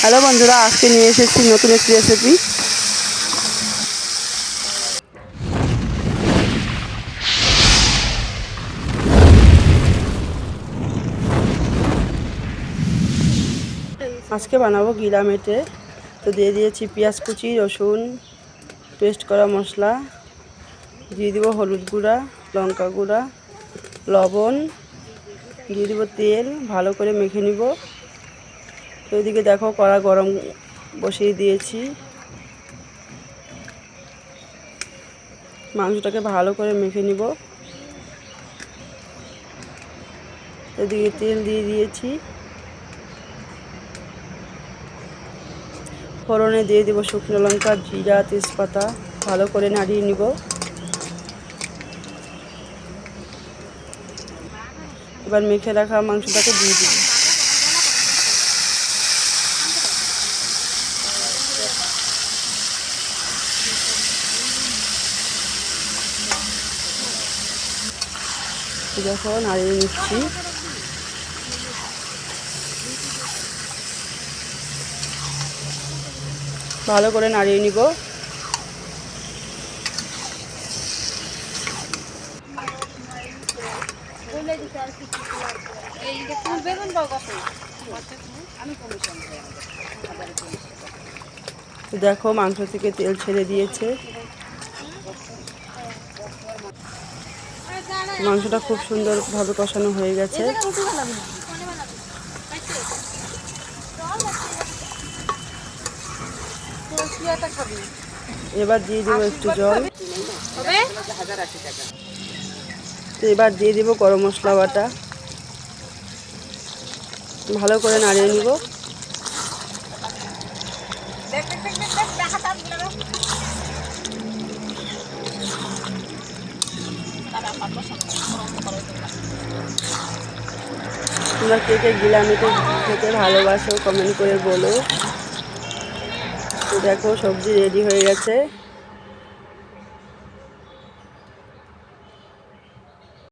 Hello বন্ধুরা, আজকে নিয়ে এসেছি নতুন একটি রেসিপি। আজকে বানাবো গিলা মেটে। তো দিয়ে দিয়েছি পেঁয়াজ কুচি, রসুন পেস্ট করা মশলা, দিয়ে দিব হলুদ গুঁড়া, লঙ্কা গুঁড়া, লবণ, দিয়ে দিব তেল। ভালো করে মেখে নিব। তো এদিকে দেখো কড়া গরম বসিয়ে দিয়েছি। মাংসটাকে ভালো করে মেখে নিব। এদিকে তেল দিয়ে দিয়েছি। ফোড়নে দিয়ে দেবো শুকনো লঙ্কা, জিরা, তেজপাতা। ভালো করে নাড়িয়ে নিব। এবার মেখে রাখা মাংসটাকে দিয়ে দিব। দেখো নাড়িয়ে নিচ্ছি। ভালো করে নাড়িয়ে নিব। দেখো মাংস থেকে তেল ছেড়ে দিয়েছে। মাংসটা খুব সুন্দরভাবে কষানো হয়ে গেছে। এবার দিয়ে দেবো একটু জল। তো এবার দিয়ে দেবো গরম মশলা বাটা। ভালো করে নাড়িয়ে নিব। তোমরা কে কে গিলা মেটে খেতে ভালোবাসো কমেন্ট করে বলো। তো দেখো সবজি রেডি হয়ে গেছে।